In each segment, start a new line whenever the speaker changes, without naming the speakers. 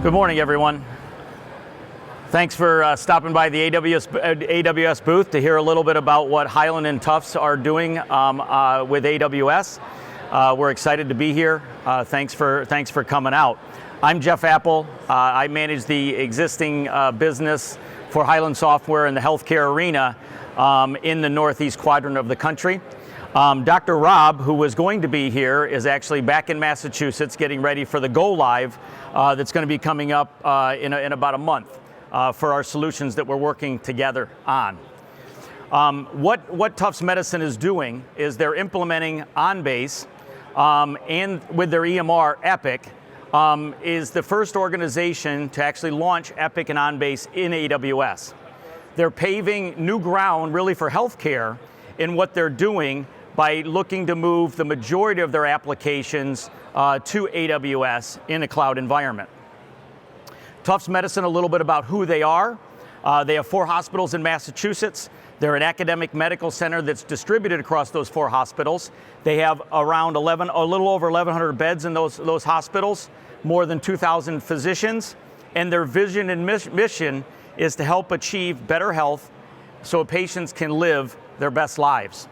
Good morning, everyone. Thanks for stopping by the AWS booth to hear a little bit about what Hyland and Tufts are doing with AWS. We're excited to be here. Thanks for coming out. I'm Jeff Apple. I manage the existing business for Hyland Software in the healthcare arena in the northeast quadrant of the country. Dr. Rob, who was going to be here, is actually back in Massachusetts getting ready for the go live that's going to be coming up in about a month for our solutions that we're working together on. What Tufts Medicine is doing is they're implementing OnBase and with their EMR, Epic, is the first organization to actually launch Epic and OnBase in AWS. They're paving new ground really for healthcare in what they're doing by looking to move the majority of their applications to AWS in a cloud environment. Tufts Medicine, a little bit about who they are. They have 4 hospitals in Massachusetts. They're an academic medical center that's distributed across those 4 hospitals. They have around a little over 1,100 beds in those hospitals, more than 2,000 physicians, and their vision and mission is to help achieve better health so patients can live their best lives.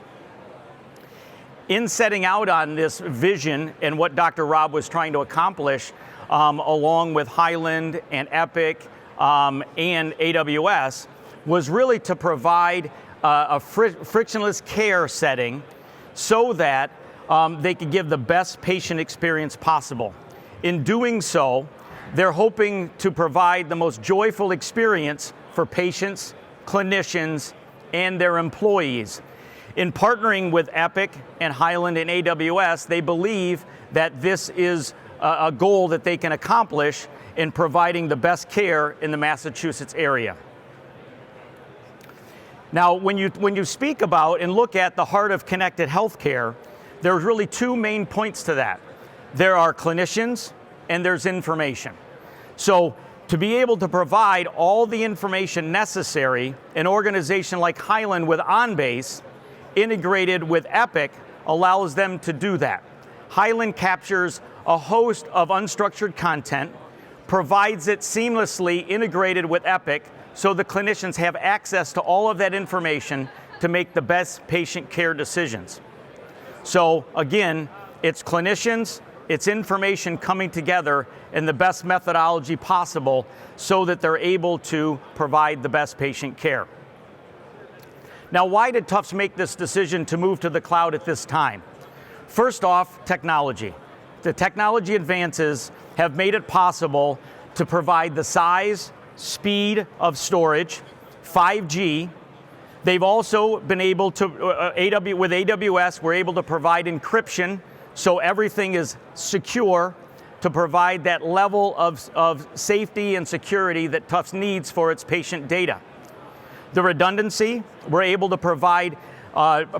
In setting out on this vision and what Dr. Rob was trying to accomplish, along with Hyland and Epic and AWS, was really to provide a frictionless care setting so that they could give the best patient experience possible. In doing so, they're hoping to provide the most joyful experience for patients, clinicians, and their employees. In partnering with Epic and Hyland and AWS, they believe that this is a goal that they can accomplish in providing the best care in the Massachusetts area. Now, when you speak about and look at the heart of connected healthcare, there's really 2 main points to that. There are clinicians and there's information. So to be able to provide all the information necessary, an organization like Hyland with OnBase integrated with Epic allows them to do that. Hyland captures a host of unstructured content, provides it seamlessly integrated with Epic so the clinicians have access to all of that information to make the best patient care decisions. So again, it's clinicians, it's information coming together in the best methodology possible so that they're able to provide the best patient care. Now, why did Tufts make this decision to move to the cloud at this time? First off, technology. The technology advances have made it possible to provide the size, speed of storage, 5G. They've also been able to, with AWS, we're able to provide encryption so everything is secure to provide that level of safety and security that Tufts needs for its patient data. The redundancy, we're able to provide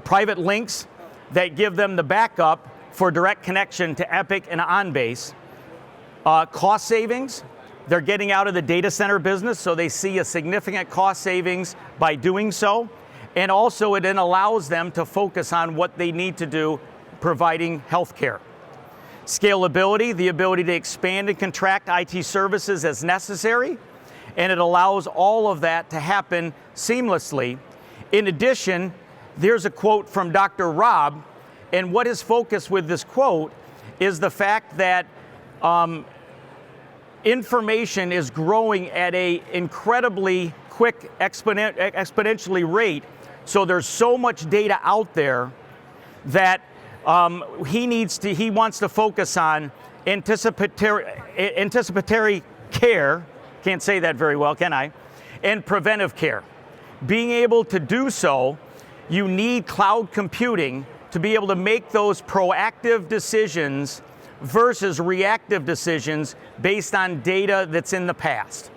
private links that give them the backup for direct connection to Epic and OnBase. Cost savings, they're getting out of the data center business, so they see a significant cost savings by doing so. And also it then allows them to focus on what they need to do, providing healthcare. Scalability, the ability to expand and contract IT services as necessary, and it allows all of that to happen seamlessly. In addition, there's a quote from Dr. Rob, and what his focus with this quote is the fact that information is growing at an incredibly quick exponentially rate, so there's so much data out there that he wants to focus on anticipatory care, can't say that very well, can I? And preventive care. Being able to do so, you need cloud computing to be able to make those proactive decisions versus reactive decisions based on data that's in the past.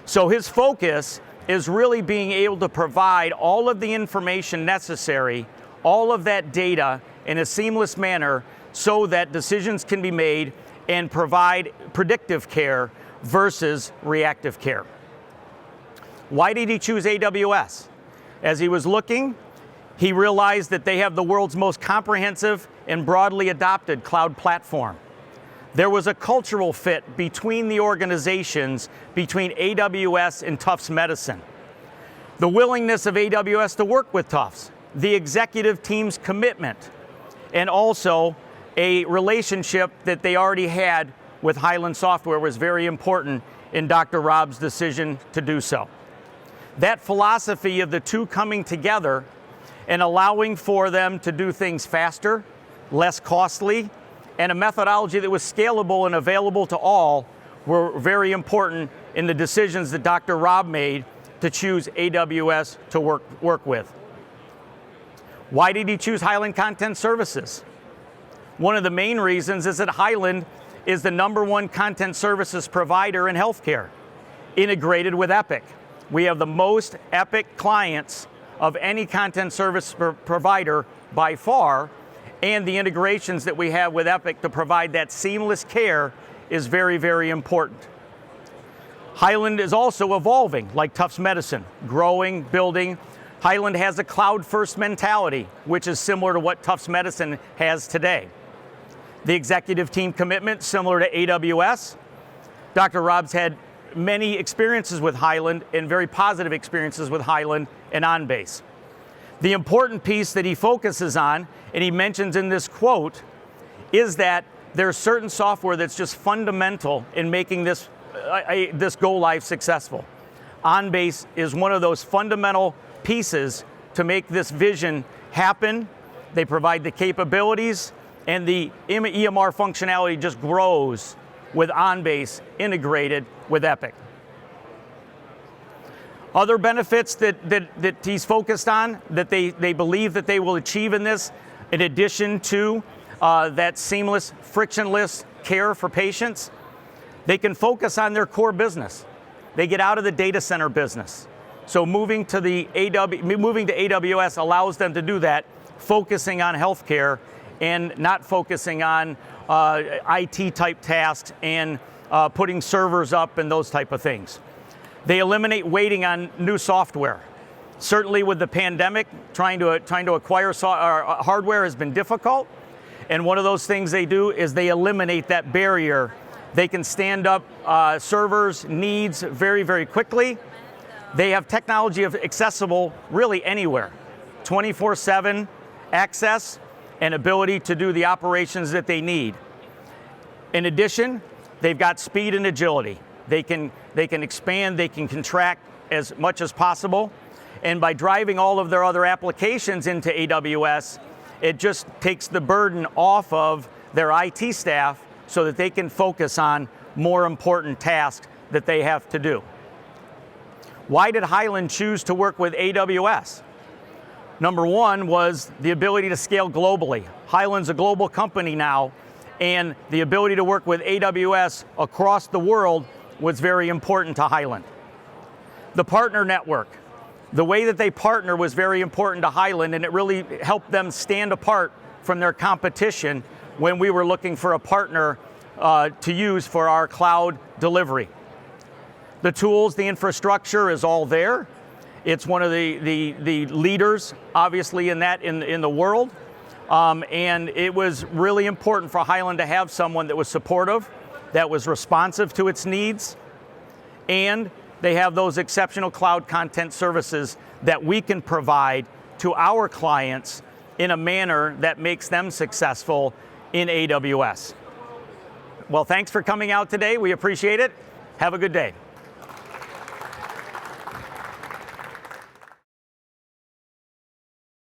So his focus is really being able to provide all of the information necessary, all of that data in a seamless manner so that decisions can be made and provide predictive care versus reactive care. Why did he choose AWS? As he was looking, he realized that they have the world's most comprehensive and broadly adopted cloud platform. There was a cultural fit between the organizations, between AWS and Tufts Medicine. The willingness of AWS to work with Tufts, the executive team's commitment, and also a relationship that they already had with Hyland Software was very important in Dr. Rob's decision to do so. That philosophy of the two coming together and allowing for them to do things faster, less costly, and a methodology that was scalable and available to all were very important in the decisions that Dr. Rob made to choose AWS to work with. Why did he choose Hyland Content Services? One of the main reasons is that Hyland is the #1 content services provider in healthcare, integrated with Epic. We have the most Epic clients of any content service provider by far, and the integrations that we have with Epic to provide that seamless care is very, very important. Hyland is also evolving, like Tufts Medicine, growing, building. Hyland has a cloud-first mentality, which is similar to what Tufts Medicine has today. The executive team commitment, similar to AWS. Dr. Rob's had many experiences with Hyland and very positive experiences with Hyland and OnBase. The important piece that he focuses on, and he mentions in this quote, is that there's certain software that's just fundamental in making this go live successful. OnBase is one of those fundamental pieces to make this vision happen. They provide the capabilities, and the EMR functionality just grows with OnBase integrated with Epic. Other benefits that he's focused on, that they believe that they will achieve in this, in addition to that seamless, frictionless care for patients, they can focus on their core business. They get out of the data center business. So moving to AWS allows them to do that, focusing on healthcare and not focusing on IT type tasks and putting servers up and those type of things. They eliminate waiting on new software. Certainly with the pandemic, trying to acquire hardware has been difficult. And one of those things they do is they eliminate that barrier. They can stand up servers, needs very, very quickly. They have technology accessible really anywhere. 24/7 access and ability to do the operations that they need. In addition, they've got speed and agility. They can expand, they can contract as much as possible. And by driving all of their other applications into AWS, it just takes the burden off of their IT staff so that they can focus on more important tasks that they have to do. Why did Hyland choose to work with AWS? Number one was the ability to scale globally. Hyland's a global company now, and the ability to work with AWS across the world was very important to Hyland. The partner network, the way that they partner was very important to Hyland, and it really helped them stand apart from their competition when we were looking for a partner to use for our cloud delivery. The tools, the infrastructure is all there. It's one of the leaders, obviously, in the world. And it was really important for Hyland to have someone that was supportive, that was responsive to its needs, and they have those exceptional cloud content services that we can provide to our clients in a manner that makes them successful in AWS. Well, thanks for coming out today. We appreciate it. Have a good day.